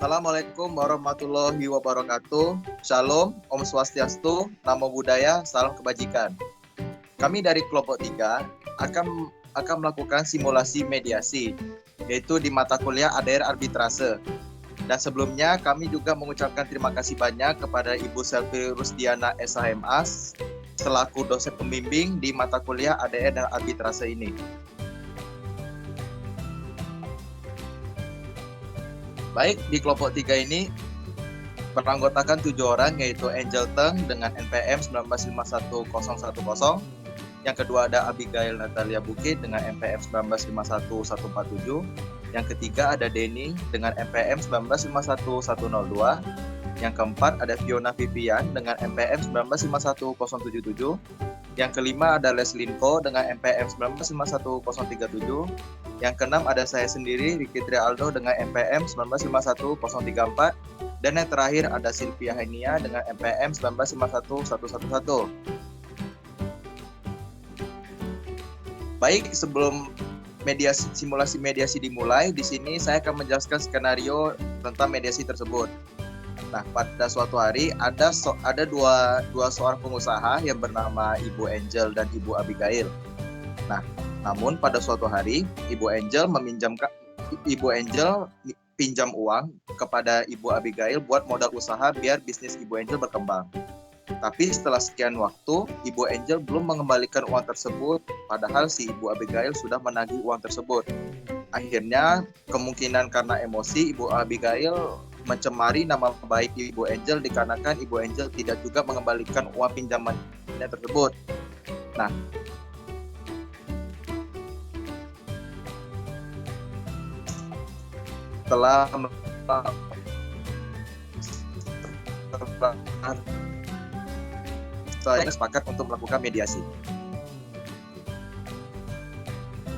Assalamualaikum warahmatullahi wabarakatuh. Shalom, Om Swastiastu, Namo Buddhaya, Salam Kebajikan. Kami dari kelompok 3 akan melakukan simulasi mediasi, yaitu di mata kuliah ADR Arbitrase. Dan sebelumnya kami juga mengucapkan terima kasih banyak kepada Ibu Selvi Rusdiana SHMA selaku dosen pembimbing di mata kuliah ADR dan Arbitrase ini. Baik, di kelompok 3 ini beranggotakan 7 orang, yaitu Angel Teng dengan NPM 1951010. Yang kedua ada Abigail Natalia Bukit dengan NPM 1951147. Yang ketiga ada Denny dengan NPM 1951102. Yang keempat ada Fiona Vivian dengan NPM 1951077. Yang kelima ada Leslinko dengan NPM 1951037. Yang keenam ada saya sendiri, Ricky Trialdo dengan NPM 1951034. Dan yang terakhir ada Sylvia Henia dengan NPM 1951111. Baik, sebelum simulasi mediasi dimulai, di sini saya akan menjelaskan skenario tentang mediasi tersebut. Nah, pada suatu hari ada dua seorang pengusaha yang bernama Ibu Angel dan Ibu Abigail. Nah, namun pada suatu hari Ibu Angel pinjam uang kepada Ibu Abigail buat modal usaha biar bisnis Ibu Angel berkembang. Tapi setelah sekian waktu, Ibu Angel belum mengembalikan uang tersebut, padahal si Ibu Abigail sudah menagih uang tersebut. Akhirnya, kemungkinan karena emosi, Ibu Abigail mencemari nama baik Ibu Angel dikarenakan Ibu Angel tidak juga mengembalikan uang pinjamannya tersebut. Nah, setelah saya sepakat untuk melakukan mediasi.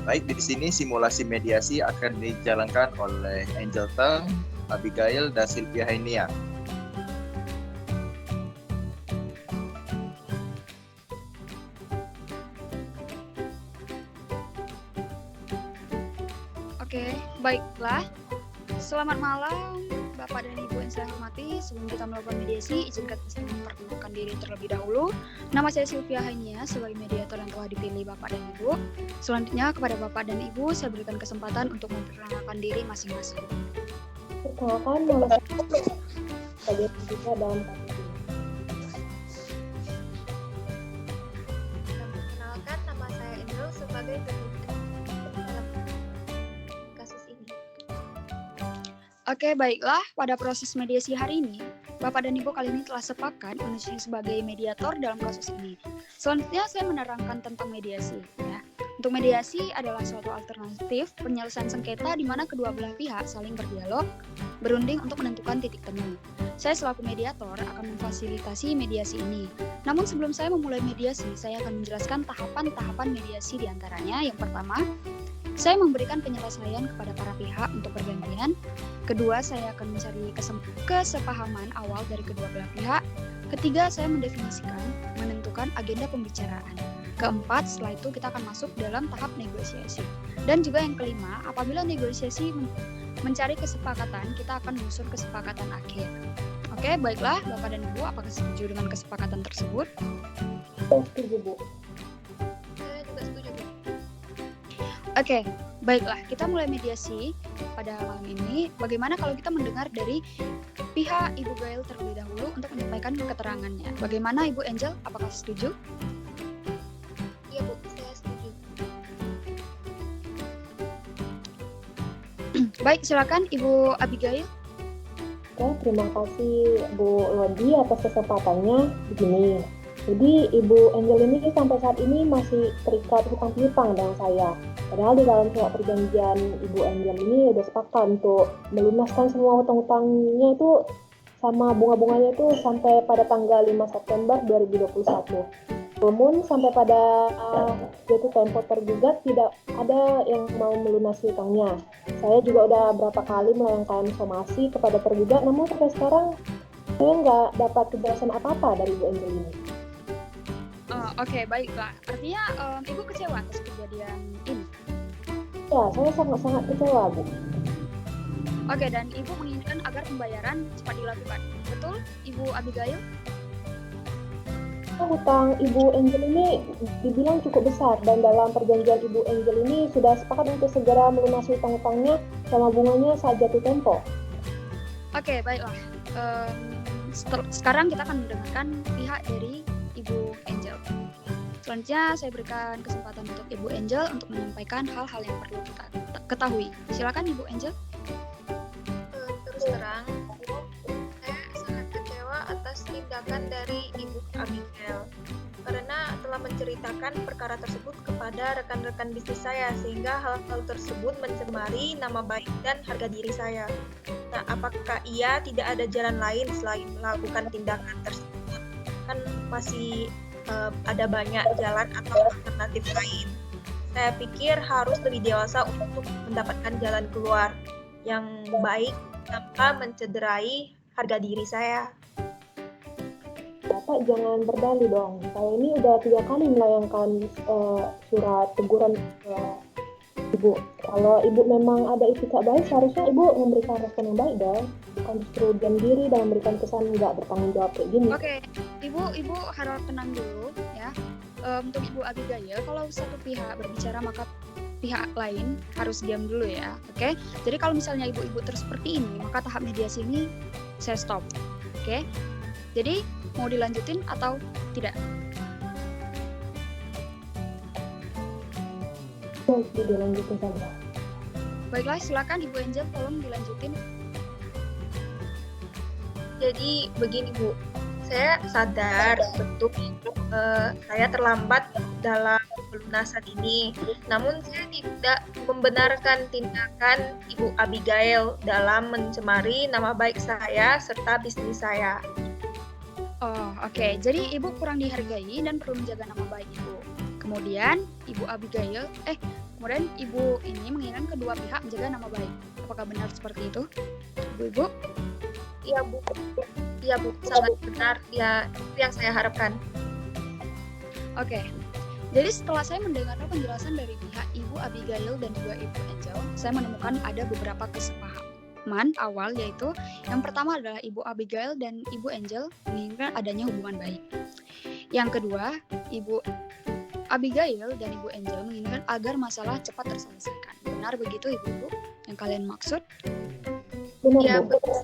Baik, di sini simulasi mediasi akan dijalankan oleh Angel Teng, Abigail, dan Sylvia Henia. Oke, baiklah. Selamat malam, Bapak dan Ibu yang saya hormati. Sebelum kita melakukan mediasi, izinkan saya memperkenalkan diri terlebih dahulu. Nama saya Sylvia Henia sebagai mediator yang telah dipilih Bapak dan Ibu. Selanjutnya, kepada Bapak dan Ibu, saya berikan kesempatan untuk memperkenalkan diri masing-masing. Perkenalkan, nama saya sebagai pembicara dalam kasus ini. Perkenalkan, nama saya Angel sebagai pembicara dalam kasus ini. Oke, baiklah. Pada proses mediasi hari ini, Bapak dan Ibu kali ini telah sepakat Indonesia sebagai mediator dalam kasus ini. Selanjutnya, saya menerangkan tentang mediasi. Ya. Untuk mediasi adalah suatu alternatif penyelesaian sengketa di mana kedua belah pihak saling berdialog, berunding untuk menentukan titik temu. Saya selaku mediator akan memfasilitasi mediasi ini. Namun sebelum saya memulai mediasi, saya akan menjelaskan tahapan-tahapan mediasi di antaranya. Yang pertama, saya memberikan penyelesaian kepada para pihak untuk pergantian. Kedua, saya akan mencari kesepahaman awal dari kedua belah pihak. Ketiga, saya mendefinisikan, menentukan agenda pembicaraan. Keempat, setelah itu kita akan masuk dalam tahap negosiasi. Dan juga yang kelima, apabila negosiasi mencari kesepakatan, kita akan menyusun kesepakatan akhir. Oke, baiklah Bapak dan Ibu, apakah setuju dengan kesepakatan tersebut? Saya setuju, Bu. Saya juga setuju, Bu. Oke, baiklah, kita mulai mediasi pada malam ini. Bagaimana kalau kita mendengar dari pihak Ibu Gail terlebih dahulu untuk menyampaikan keterangannya? Bagaimana Ibu Angel, apakah setuju? Iya, Bu, saya setuju. Baik, silakan Ibu Abigail. Oke, terima kasih Bu Lodi atas kesempatannya. Begini, jadi Ibu Angel ini sampai saat ini masih terikat hutang piutang dengan saya. Padahal di dalam surat perjanjian Ibu Angel ini udah sepakat untuk melunaskan semua hutang-hutangnya itu sama bunga-bunganya itu sampai pada tanggal 5 September 2021. Namun sampai pada jatuh tempo tergugat tidak ada yang mau melunasi hutangnya. Saya juga udah berapa kali melayangkan somasi kepada tergugat, namun sampai sekarang saya nggak dapat kejelasan apa-apa dari Ibu Angel ini. Oke, baiklah. Artinya Ibu kecewa atas kejadian ini? Ya, saya sangat-sangat kecewa, Bu. Oke, dan Ibu menginginkan agar pembayaran cepat dilakukan. Betul, Ibu Abigail? Hutang Ibu Angel ini dibilang cukup besar dan dalam perjanjian Ibu Angel ini sudah sepakat untuk segera melunasi hutang-hutangnya sama bunganya saat jatuh tempo. Oke, baiklah. Sekarang kita akan mendengarkan pihak dari Ibu Angel. Selanjutnya saya berikan kesempatan untuk Ibu Angel untuk menyampaikan hal-hal yang perlu kita ketahui. Silakan Ibu Angel. Terus terang, saya sangat kecewa atas tindakan dari Ibu Abigail karena telah menceritakan perkara tersebut kepada rekan-rekan bisnis saya sehingga hal-hal tersebut mencemari nama baik dan harga diri saya. Nah, apakah ia tidak ada jalan lain selain melakukan tindakan tersebut? Kan masih ada banyak jalan atau alternatif lain. Saya pikir harus lebih dewasa untuk mendapatkan jalan keluar yang baik tanpa mencederai harga diri saya. Bapak jangan berdalih dong. Saya ini udah 3 kali melayangkan surat teguran ke Ibu. Kalau Ibu memang ada itikat baik, seharusnya Ibu memberikan respon yang baik dong. Bukan justru diam diri dan memberikan kesan nggak bertanggung jawab kayak gini. Oke, Ibu harap tenang dulu ya. Untuk Ibu Abigail, kalau satu pihak berbicara maka pihak lain harus diam dulu ya. Oke. Jadi kalau misalnya ibu-ibu terus seperti ini, maka tahap mediasi ini saya stop. Oke. Jadi mau dilanjutin atau tidak? Dilanjutin saja. Baiklah, silakan Ibu Angel tolong dilanjutin. Jadi begini Bu, saya sadar betul saya terlambat dalam pelunasan ini. Namun saya tidak membenarkan tindakan Ibu Abigail dalam mencemari nama baik saya serta bisnis saya. Oh, oke. Jadi Ibu kurang dihargai dan perlu menjaga nama baik Ibu. Kemudian Ibu Abigail, kemudian Ibu ini menginginkan kedua pihak menjaga nama baik. Apakah benar seperti itu, Ibu? Iya Bu, iya Bu, sangat benar. Ya, itu yang saya harapkan. Oke. Jadi setelah saya mendengarkan penjelasan dari pihak Ibu Abigail dan juga Ibu Angel, saya menemukan ada beberapa kesepahaman awal, yaitu yang pertama adalah Ibu Abigail dan Ibu Angel menginginkan adanya hubungan baik. Yang kedua, Ibu Abigail dan Ibu Angel menginginkan agar masalah cepat terselesaikan. Benar begitu Ibu-ibu yang kalian maksud? Benar, Iya Bu. betul.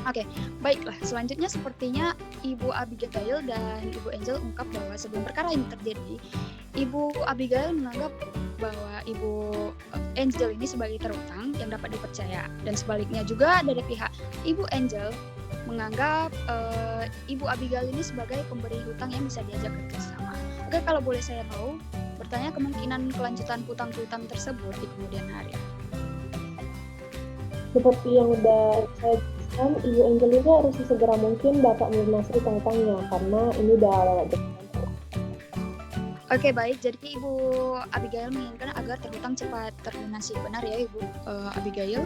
Oke, baiklah. Selanjutnya sepertinya Ibu Abigail dan Ibu Angel ungkap bahwa sebelum perkara ini terjadi, Ibu Abigail menganggap bahwa Ibu Angel ini sebagai terutang yang dapat dipercaya. Dan sebaliknya juga dari pihak Ibu Angel menganggap Ibu Abigail ini sebagai pemberi hutang yang bisa diajak kerjasama. Oke, kalau boleh saya tahu, bertanya kemungkinan kelanjutan hutang-hutang tersebut di kemudian hari. Seperti yang udah saya jelaskan, Ibu Angel ini harus segera mungkin dapat melunasi hutang-hutangnya karena ini udah lewat jam. Oke, baik. Jadi Ibu Abigail menginginkan agar terhutang cepat terlunasi. Benar ya Ibu Abigail?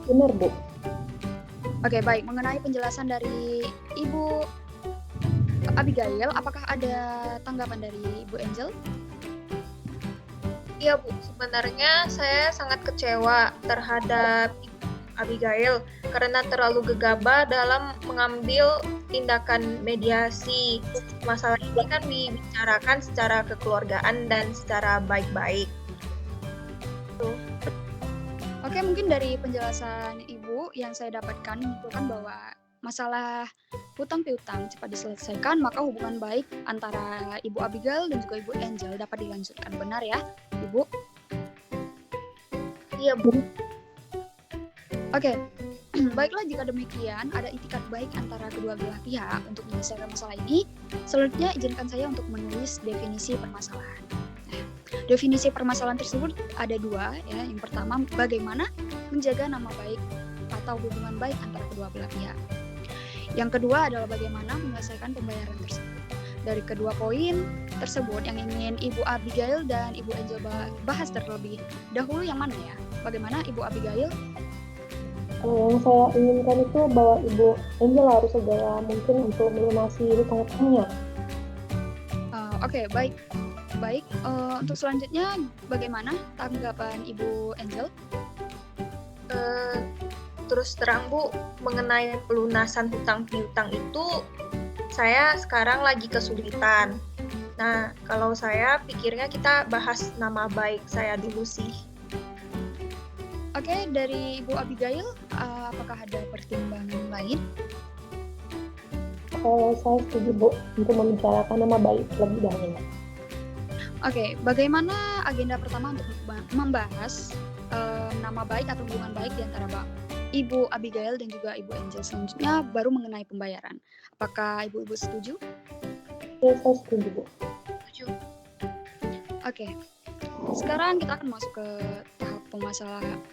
Benar, Bu. Oke, baik. Mengenai penjelasan dari Ibu Abigail, apakah ada tanggapan dari Ibu Angel? Iya Bu, sebenarnya saya sangat kecewa terhadap Ibu Abigail karena terlalu gegabah dalam mengambil tindakan mediasi. Masalah ini kan dibicarakan secara kekeluargaan dan secara baik-baik. Oke, mungkin dari penjelasan Ibu yang saya dapatkan menyimpulkan bahwa masalah hutang piutang cepat diselesaikan, maka hubungan baik antara Ibu Abigail dan juga Ibu Angel dapat dilanjutkan. Benar ya, Ibu? Iya Bu. Oke, baiklah jika demikian ada itikat baik antara kedua belah pihak untuk menyelesaikan masalah ini. Selanjutnya izinkan saya untuk menulis definisi permasalahan. Nah, definisi permasalahan tersebut ada dua ya. Yang pertama, bagaimana menjaga nama baik atau hubungan baik antara kedua belah pihak. Yang kedua adalah bagaimana menyelesaikan pembayaran tersebut. Dari kedua poin tersebut yang ingin Ibu Abigail dan Ibu Angel bahas terlebih dahulu yang mana ya? Bagaimana Ibu Abigail? Yang saya inginkan itu bahwa Ibu Angel harus segera mungkin untuk melunasi hutang-hutangnya. Oke, baik. Untuk selanjutnya bagaimana tanggapan Ibu Angel? Eh, Terus terang Bu, mengenai pelunasan hutang piutang itu saya sekarang lagi kesulitan. Nah, kalau saya pikirnya kita bahas nama baik saya dulu sih. Oke, dari Ibu Abigail, apakah ada pertimbangan lain? Saya setuju Bu untuk membicarakan nama baik lebih dahulu. Oke, bagaimana agenda pertama untuk membahas nama baik atau hubungan baik di antara Ibu Abigail dan juga Ibu Angel? Selanjutnya baru mengenai pembayaran. Apakah Ibu-Ibu setuju? Ya, saya setuju Bu. Setuju. Oke, sekarang kita akan masuk ke tahap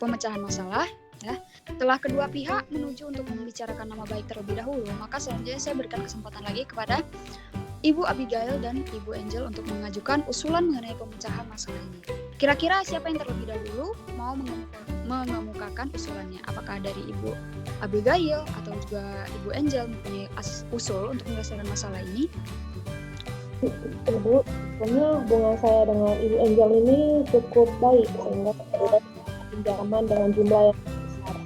pemecahan masalah. Ya. Setelah kedua pihak menuju untuk membicarakan nama baik terlebih dahulu, maka selanjutnya saya berikan kesempatan lagi kepada Ibu Abigail dan Ibu Angel untuk mengajukan usulan mengenai pemecahan masalah ini. Kira-kira siapa yang terlebih dahulu mau mengemukakan usulannya? Apakah dari Ibu Abigail atau juga Ibu Angel mempunyai usul untuk menyelesaikan masalah ini? Ibu, sebenarnya hubungan saya dengan Ibu Angel ini cukup baik sehingga tidak pinjaman dengan jumlah yang besar.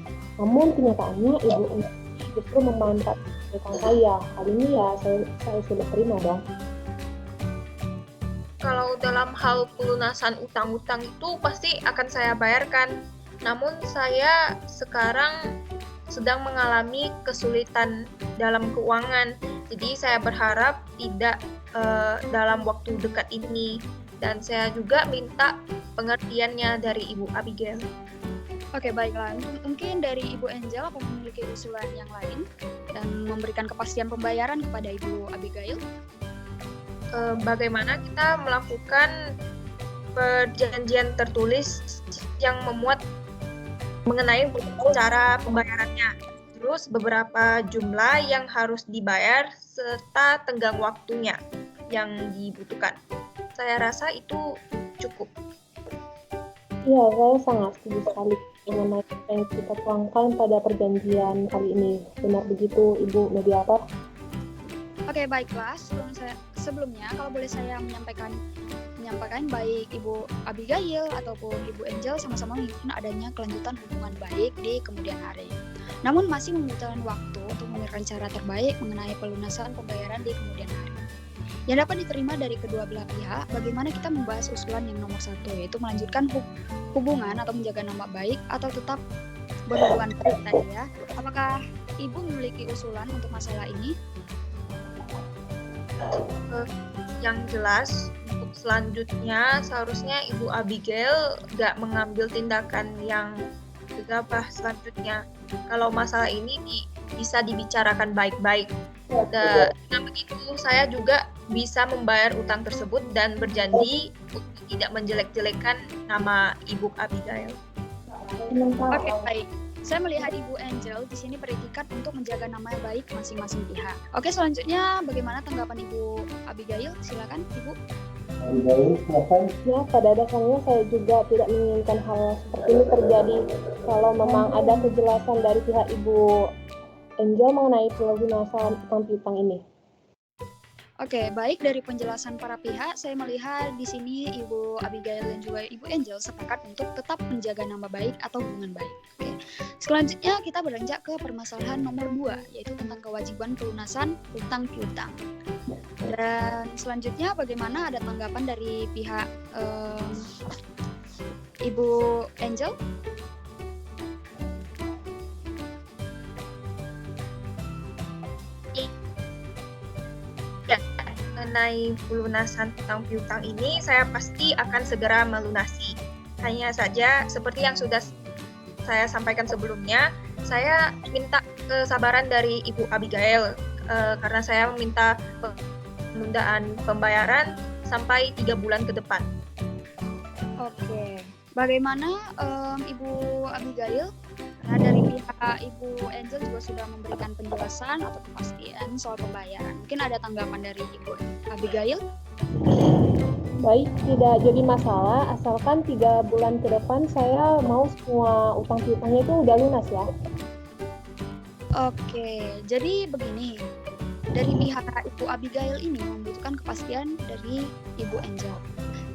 Namun kenyataannya Ibu Angel justru memanfaatkan saya. Hal ini ya saya sudah terima dong. Kalau dalam hal pelunasan utang-utang itu pasti akan saya bayarkan. Namun saya sekarang sedang mengalami kesulitan dalam keuangan. Jadi saya berharap tidak dalam waktu dekat ini. Dan saya juga minta pengertiannya dari Ibu Abigail. Oke, baiklah. Mungkin dari Ibu Angel apa memiliki usulan yang lain dan memberikan kepastian pembayaran kepada Ibu Abigail? Bagaimana kita melakukan perjanjian tertulis yang memuat mengenai cara pembayarannya, terus beberapa jumlah yang harus dibayar serta tenggang waktunya yang dibutuhkan. Saya rasa itu cukup. Iya, saya sangat setuju sekali mengenai apa yang kita tuangkan pada perjanjian kali ini. Benar begitu, Ibu Mediator? Oke, baiklah. Sebelumnya, kalau boleh saya menyampaikan baik Ibu Abigail ataupun Ibu Angel sama-sama menginginkan adanya kelanjutan hubungan baik di kemudian hari. Namun masih membutuhkan waktu untuk memikirkan cara terbaik mengenai pelunasan pembayaran di kemudian hari. Yang dapat diterima dari kedua belah pihak, bagaimana kita membahas usulan yang nomor 1, yaitu melanjutkan hubungan atau menjaga nama baik atau tetap berhubungan baik tadi ya. Apakah Ibu memiliki usulan untuk masalah ini? Yang jelas untuk selanjutnya seharusnya Ibu Abigail nggak mengambil tindakan yang gegabah selanjutnya. Kalau masalah ini bisa dibicarakan baik-baik. Dengan begitu saya juga bisa membayar utang tersebut dan berjanji untuk tidak menjelek-jelekan nama Ibu Abigail. Oke, baik. Saya melihat Ibu Angel di sini beretikat untuk menjaga nama baik masing-masing pihak. Oke, selanjutnya bagaimana tanggapan Ibu Abigail? Silakan, Ibu. Ya, pada dasarnya saya juga tidak menginginkan hal seperti ini terjadi. Kalau memang ada kejelasan dari pihak Ibu Angel mengenai pelunasan utang piutang ini. Oke, baik, dari penjelasan para pihak, saya melihat di sini Ibu Abigail dan juga Ibu Angel sepakat untuk tetap menjaga nama baik atau hubungan baik. Oke. Selanjutnya kita beranjak ke permasalahan nomor 2, yaitu tentang kewajiban pelunasan utang piutang. Dan selanjutnya bagaimana ada tanggapan dari pihak Ibu Angel? Mengenai pelunasan utang piutang ini, saya pasti akan segera melunasi. Hanya saja, seperti yang sudah saya sampaikan sebelumnya, saya minta kesabaran dari Ibu Abigail karena saya meminta penundaan pembayaran sampai 3 bulan ke depan. Oke, bagaimana Ibu Abigail? Karena dari pihak Ibu Angel juga sudah memberikan penjelasan atau kepastian soal pembayaran. Mungkin ada tanggapan dari Ibu Abigail? Baik, tidak jadi masalah, asalkan 3 bulan ke depan saya mau semua utang piutangnya itu udah lunas ya. Oke, jadi begini. Dari pihak Ibu Abigail ini membutuhkan kepastian dari Ibu Angel.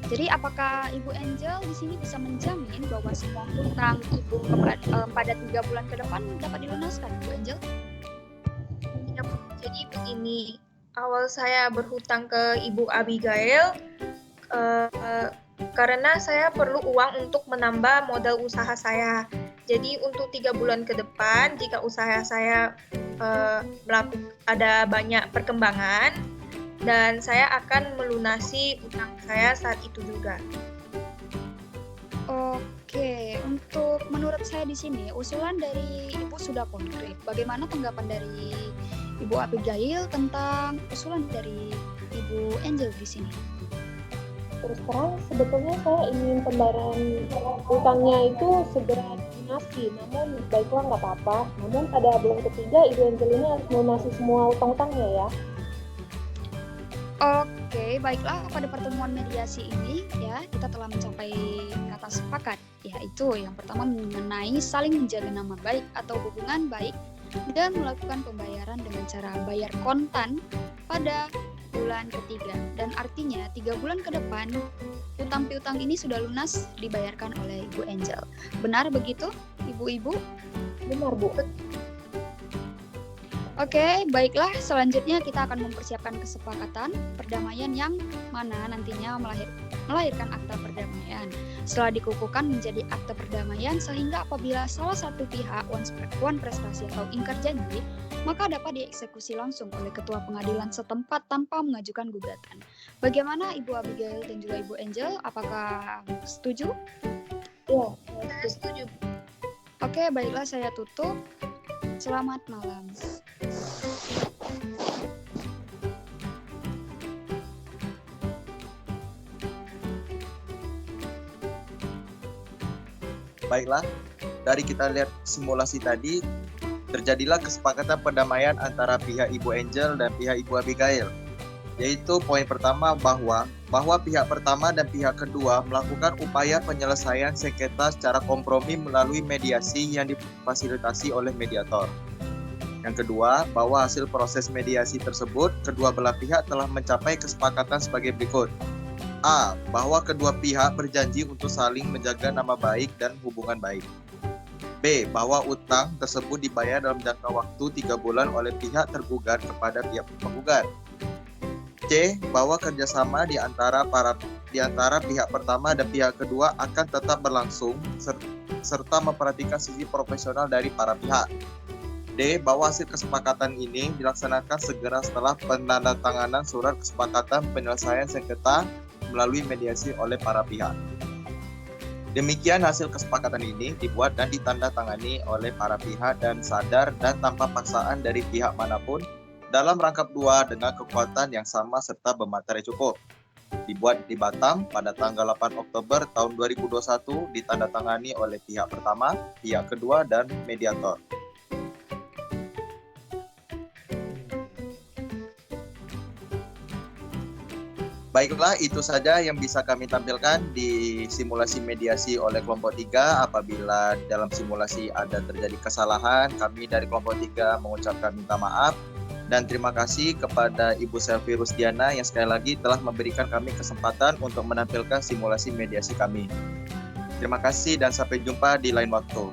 Jadi apakah Ibu Angel di sini bisa menjamin bahwa semua hutang Ibu pada 3 bulan ke depan dapat dilunaskan, Ibu Angel? Ya, Bu. Jadi begini, awal saya berhutang ke Ibu Abigail karena saya perlu uang untuk menambah modal usaha saya. Jadi untuk 3 bulan ke depan, jika usaha saya ada banyak perkembangan, dan saya akan melunasi utang saya saat itu juga. Oke, untuk menurut saya di sini usulan dari Ibu sudah konkret. Bagaimana tanggapan dari Ibu Abigail tentang usulan dari Ibu Angel di sini? Terus terang sebetulnya saya ingin pembayaran utangnya itu segera dilunasi, namun baiklah nggak apa-apa. Namun pada bulan ketiga Ibu Angel ini harus melunasi semua utang-utangnya ya. Oke, baiklah, pada pertemuan mediasi ini ya kita telah mencapai kata sepakat, yaitu yang pertama mengenai saling menjaga nama baik atau hubungan baik dan melakukan pembayaran dengan cara bayar kontan pada bulan ketiga. Dan artinya 3 bulan ke depan utang piutang ini sudah lunas dibayarkan oleh Ibu Angel. Benar begitu, Ibu-ibu? Benar, Bu. Oke, baiklah. Selanjutnya kita akan mempersiapkan kesepakatan perdamaian yang mana nantinya melahirkan akta perdamaian. Setelah dikukuhkan menjadi akta perdamaian sehingga apabila salah satu pihak wan prestasi atau ingkar janji, maka dapat dieksekusi langsung oleh ketua pengadilan setempat tanpa mengajukan gugatan. Bagaimana Ibu Abigail dan juga Ibu Angel? Apakah setuju? Iya, Saya setuju. Oke, baiklah, saya tutup. Selamat malam. Baiklah, dari kita lihat simulasi tadi, terjadilah kesepakatan perdamaian antara pihak Ibu Angel dan pihak Ibu Abigail. Yaitu poin pertama bahwa pihak pertama dan pihak kedua melakukan upaya penyelesaian sengketa secara kompromi melalui mediasi yang difasilitasi oleh mediator. Yang kedua, bahwa hasil proses mediasi tersebut, kedua belah pihak telah mencapai kesepakatan sebagai berikut. A. Bahwa kedua pihak berjanji untuk saling menjaga nama baik dan hubungan baik. B. Bahwa utang tersebut dibayar dalam jangka waktu 3 bulan oleh pihak tergugat kepada pihak penggugat. C. Bahwa kerjasama di antara pihak pertama dan pihak kedua akan tetap berlangsung serta memperhatikan sisi profesional dari para pihak. D. Bahwa hasil kesepakatan ini dilaksanakan segera setelah penandatanganan surat kesepakatan penyelesaian sengketa melalui mediasi oleh para pihak. Demikian hasil kesepakatan ini dibuat dan ditandatangani oleh para pihak dan sadar dan tanpa paksaan dari pihak manapun dalam rangkap dua dengan kekuatan yang sama serta bermaterai cukup. Dibuat di Batam pada tanggal 8 Oktober tahun 2021, ditandatangani oleh pihak pertama, pihak kedua, dan mediator. Baiklah, itu saja yang bisa kami tampilkan di simulasi mediasi oleh kelompok 3. Apabila dalam simulasi ada terjadi kesalahan, kami dari kelompok 3 mengucapkan minta maaf. Dan terima kasih kepada Ibu Selvi Rusdiana yang sekali lagi telah memberikan kami kesempatan untuk menampilkan simulasi mediasi kami. Terima kasih dan sampai jumpa di lain waktu.